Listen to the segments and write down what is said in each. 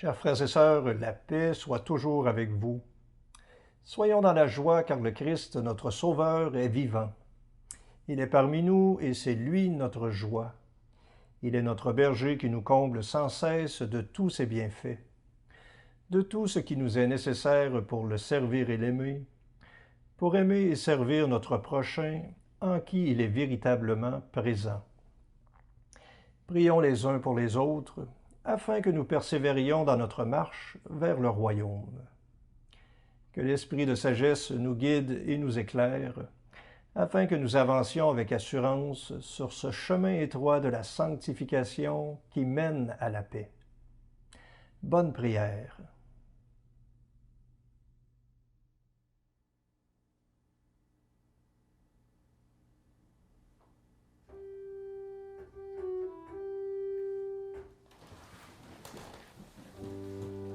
Chers frères et sœurs, la paix soit toujours avec vous. Soyons dans la joie car le Christ, notre Sauveur, est vivant. Il est parmi nous et c'est lui notre joie. Il est notre berger qui nous comble sans cesse de tous ses bienfaits, de tout ce qui nous est nécessaire pour le servir et l'aimer, pour aimer et servir notre prochain en qui il est véritablement présent. Prions les uns pour les autres, afin que nous persévérions dans notre marche vers le royaume. Que l'esprit de sagesse nous guide et nous éclaire, afin que nous avancions avec assurance sur ce chemin étroit de la sanctification qui mène à la paix. Bonne prière.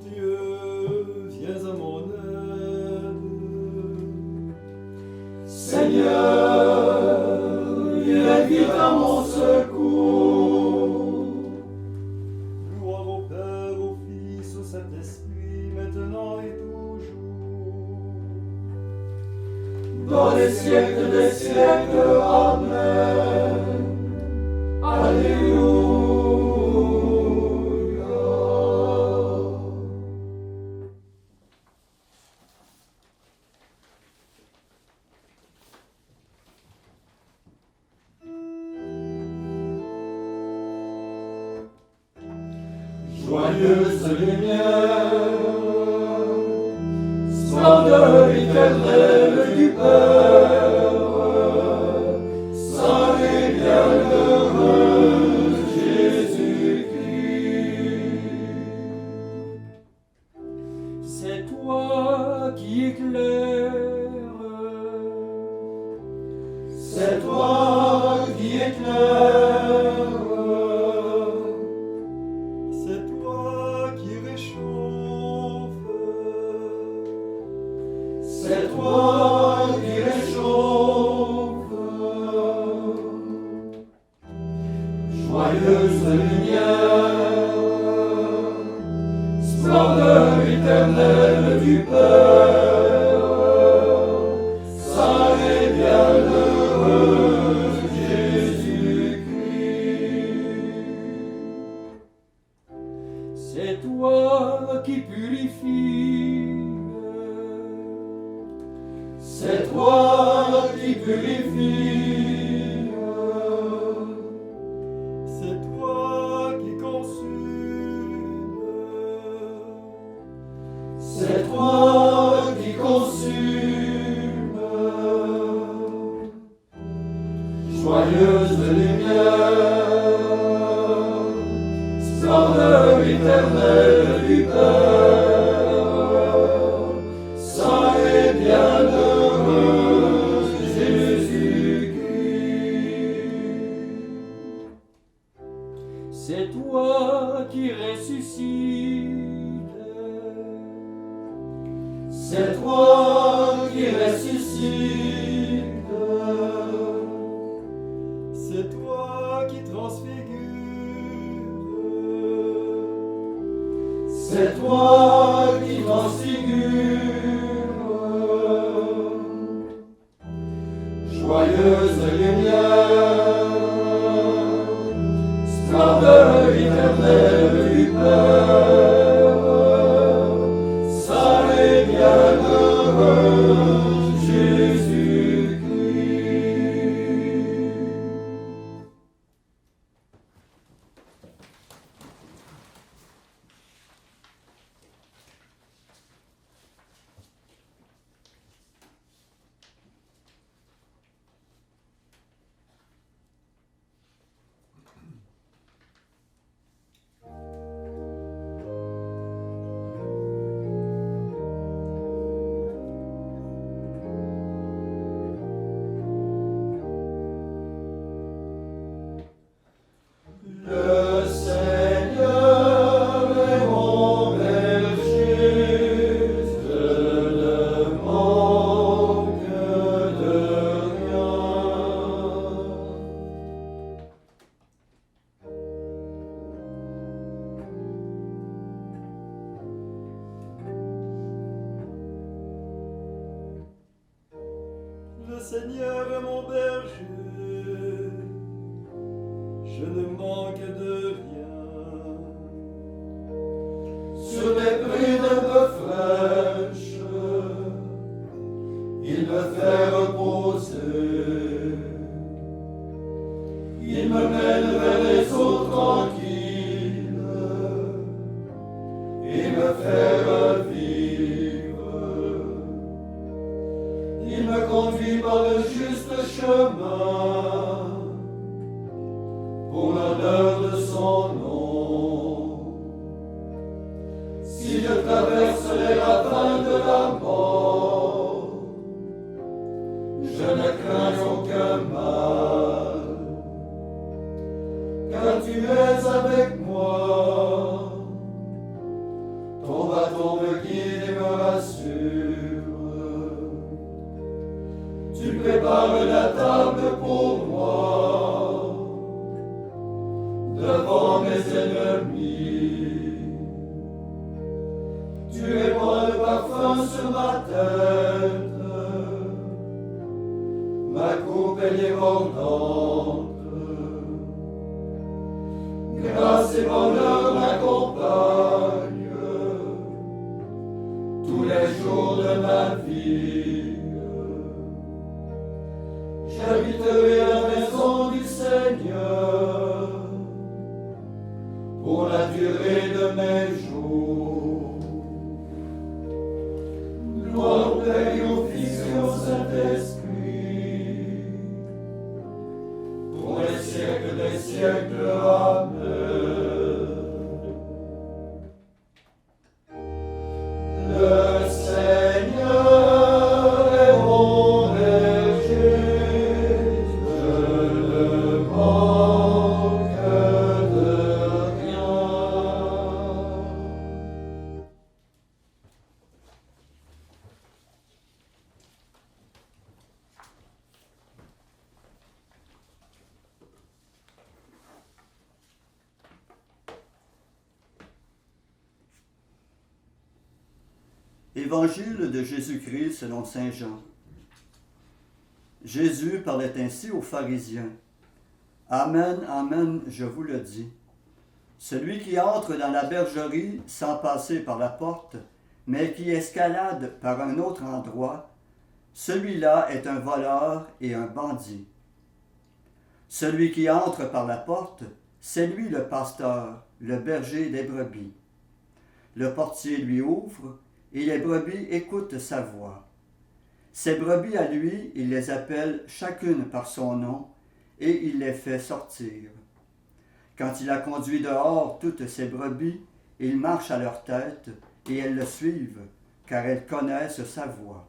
Dieu, viens à mon aide. Seigneur, viens vite à mon secours. Gloire au Père, au Fils, au Saint-Esprit, maintenant et toujours. Dans les siècles des siècles, Amen. Alléluia. Joyeuse lumière, splendeur éternelle du Père, saint et bienheureux Jésus-Christ. C'est toi qui éclaires, c'est toi qui éclaires. C'est toi qui réchauffe. C'est toi qui réchauffe. Joyeuse lumière, splendeur éternelle du Père, saint et bienheureux Jésus-Christ. C'est toi qui purifies, c'est toi qui purifies, C'est toi qui consume. c'est toi qui consume. Joyeuse lumière, splendeur éternelle du Père, saint et bienheureux Jésus-Christ. C'est toi qui ressuscites, c'est toi qui ressuscites, C'est toi qui transfigure. c'est toi qui transfigure. Joyeuse lumière, splendeur éternelle du Père, saint et bienheureux Jésus-Christ. Seigneur est mon berger, je ne manque de rien. Sur les brunes fraîches, il me fait reposer. Il me mène vers les eaux tranquilles et me fait revivre. Il me conduit par le juste chemin pour l'honneur de son nom. Si je traverse les ravins de la mort, je ne crains aucun mal, car tu es avec moi. Ton bâton me guide et me rassure. Tu prépares la table pour moi, devant mes ennemis. Tu répands le parfum sur ma tête, ma coupe est débordante. Grâce et bonheur m'accompagnent tous les jours de ma vie. J'habiterai la maison du Seigneur pour la durée de mes jours. Gloire au Père et au Fils et au Saint-Esprit, pour les siècles des siècles. Amen. Le Seigneur est mon berger, je ne manque de rien. Évangile de Jésus-Christ selon saint Jean. Jésus parlait ainsi aux pharisiens. Amen, amen, je vous le dis. Celui qui entre dans la bergerie sans passer par la porte, mais qui escalade par un autre endroit, celui-là est un voleur et un bandit. Celui qui entre par la porte, c'est lui le pasteur, le berger des brebis. Le portier lui ouvre, et les brebis écoutent sa voix. Ses brebis à lui, il les appelle chacune par son nom, et il les fait sortir. Quand il a conduit dehors toutes ses brebis, il marche à leur tête, et elles le suivent, car elles connaissent sa voix.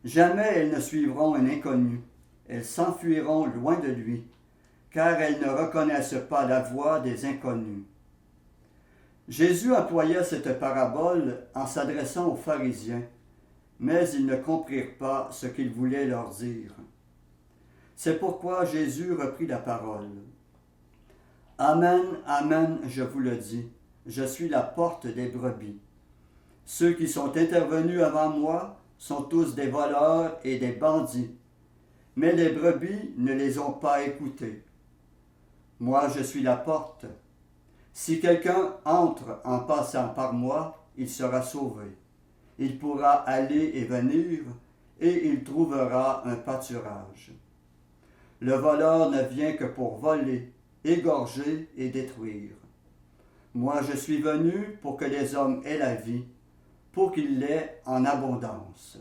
Jamais elles ne suivront un inconnu, elles s'enfuiront loin de lui, car elles ne reconnaissent pas la voix des inconnus. Jésus employa cette parabole en s'adressant aux pharisiens, mais ils ne comprirent pas ce qu'il voulait leur dire. C'est pourquoi Jésus reprit la parole. Amen, amen, je vous le dis, je suis la porte des brebis. Ceux qui sont intervenus avant moi sont tous des voleurs et des bandits, mais les brebis ne les ont pas écoutés. Moi, je suis la porte. Si quelqu'un entre en passant par moi, il sera sauvé. Il pourra aller et venir, et il trouvera un pâturage. Le voleur ne vient que pour voler, égorger et détruire. Moi, je suis venu pour que les hommes aient la vie, pour qu'ils l'aient en abondance.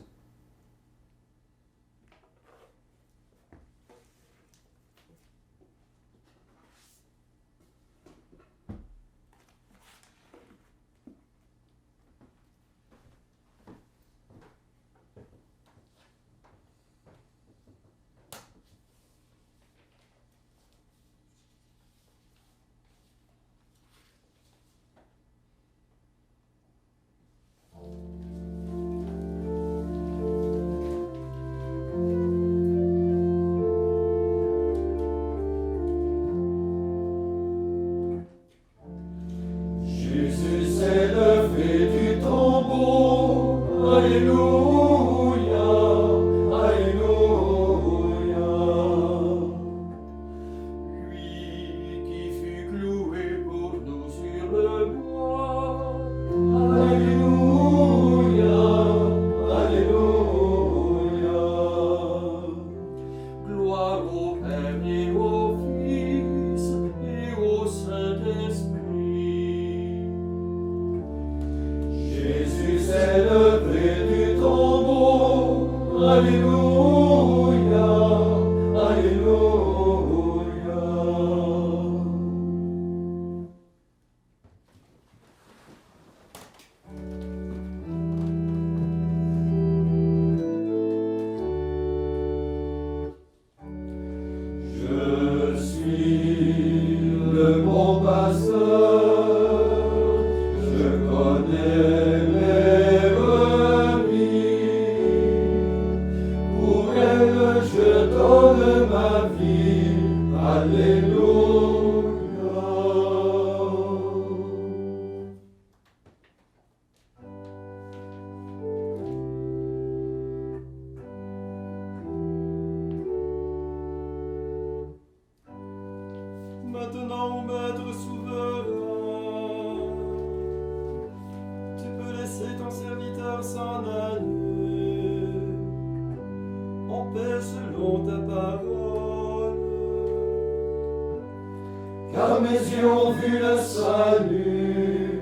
mes yeux ont vu le salut,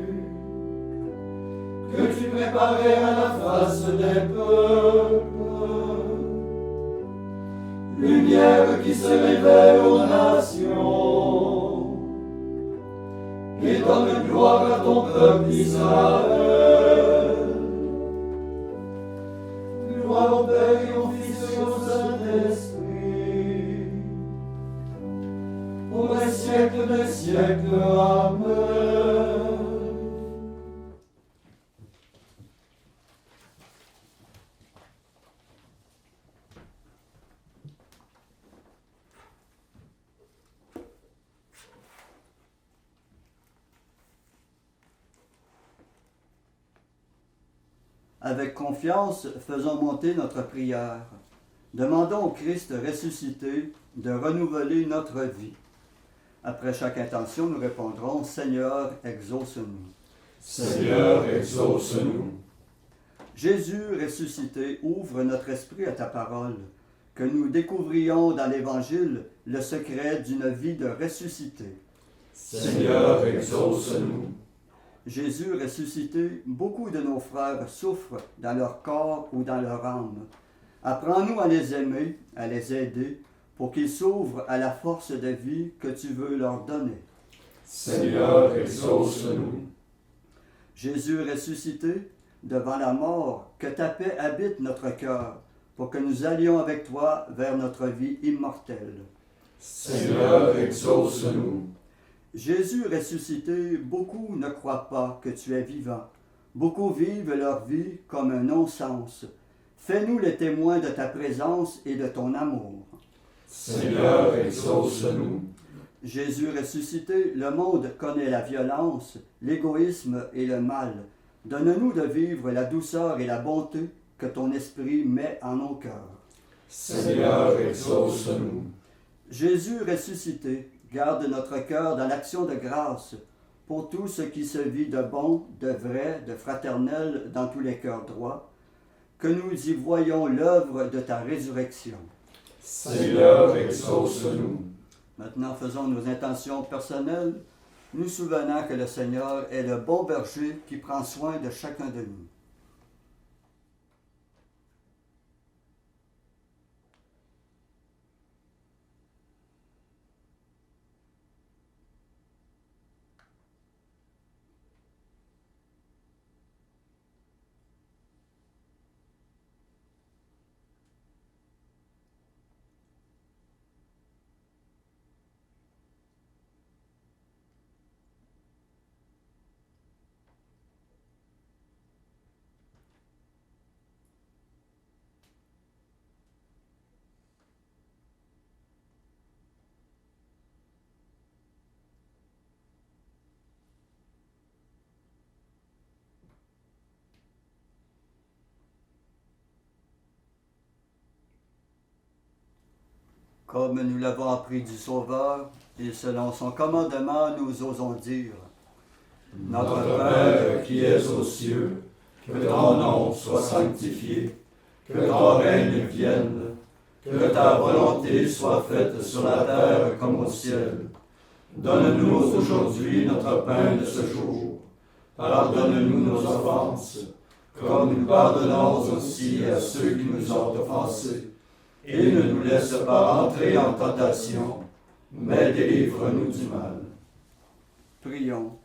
que tu préparais à la face des peuples, lumière qui se révèle aux nations, et donne gloire à ton peuple Israël. Gloire au Père et au Fils et au Saint-Esprit, pour les siècles des siècles. Amen. Avec confiance, faisons monter notre prière. Demandons au Christ ressuscité de renouveler notre vie. Après chaque intention, nous répondrons « Seigneur, exauce-nous ». Seigneur, exauce-nous. Jésus ressuscité, ouvre notre esprit à ta parole, que nous découvrions dans l'Évangile le secret d'une vie de ressuscité. Seigneur, exauce-nous. Jésus ressuscité, beaucoup de nos frères souffrent dans leur corps ou dans leur âme. Apprends-nous à les aimer, à les aider, pour qu'ils s'ouvrent à la force de vie que tu veux leur donner. Seigneur, exauce-nous. Jésus ressuscité, devant la mort, que ta paix habite notre cœur, pour que nous allions avec toi vers notre vie immortelle. Seigneur, exauce-nous. Jésus ressuscité, beaucoup ne croient pas que tu es vivant. Beaucoup vivent leur vie comme un non-sens. Fais-nous les témoins de ta présence et de ton amour. Seigneur, exauce-nous. Jésus ressuscité, le monde connaît la violence, l'égoïsme et le mal. Donne-nous de vivre la douceur et la bonté que ton esprit met en nos cœurs. Seigneur, exauce-nous. Jésus ressuscité, garde notre cœur dans l'action de grâce pour tout ce qui se vit de bon, de vrai, de fraternel dans tous les cœurs droits, que nous y voyons l'œuvre de ta résurrection. Seigneur, exauce-nous. Maintenant, faisons nos intentions personnelles, nous souvenant que le Seigneur est le bon berger qui prend soin de chacun de nous. Comme nous l'avons appris du Sauveur, et selon son commandement, nous osons dire « Notre Père qui es aux cieux, que ton nom soit sanctifié, que ton règne vienne, que ta volonté soit faite sur la terre comme au ciel. Donne-nous aujourd'hui notre pain de ce jour. Pardonne-nous nos offenses, comme nous pardonnons aussi à ceux qui nous ont offensés. Et ne nous laisse pas entrer en tentation, mais délivre-nous du mal. » Prions.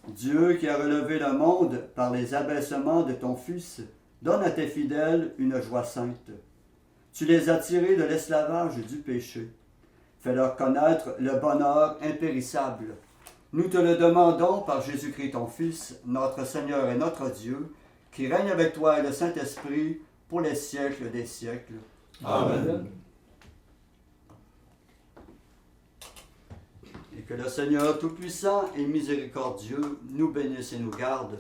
Dieu qui a relevé le monde par les abaissements de ton Fils, donne à tes fidèles une joie sainte. Tu les as tirés de l'esclavage du péché. Fais-leur connaître le bonheur impérissable. Nous te le demandons par Jésus-Christ ton Fils, notre Seigneur et notre Dieu, qui règne avec toi et le Saint-Esprit pour les siècles des siècles. Amen. Et que le Seigneur Tout-Puissant et Miséricordieux nous bénisse et nous garde,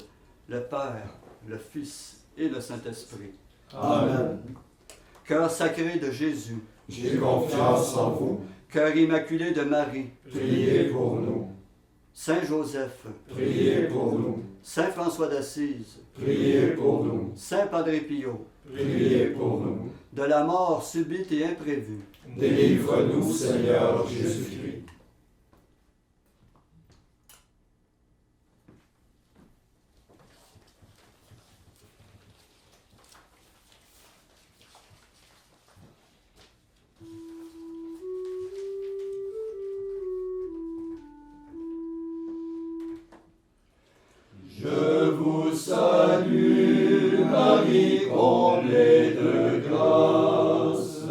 le Père, le Fils et le Saint-Esprit. Amen. Cœur sacré de Jésus, J'ai confiance en vous. cœur immaculé de Marie, Priez pour nous. Saint Joseph, Priez pour nous. Saint François d'Assise, Priez pour nous. Saint Padre Pio, Priez pour nous. de la mort subite et imprévue, Délivre-nous, Seigneur Jésus-Christ. salue, Marie, comblée de grâce.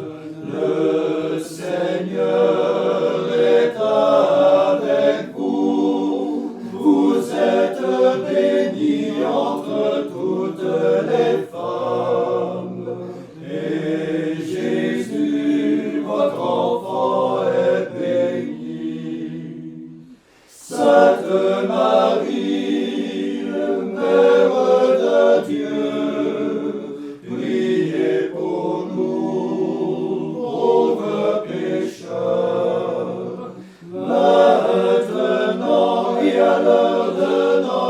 Le Seigneur est avec vous. Vous êtes bénie entre toutes les femmes. Et Jésus, votre enfant, est béni. Sainte Marie, Mère de Dieu, priez pour nous, pauvres pécheurs, maintenant et à l'heure de notre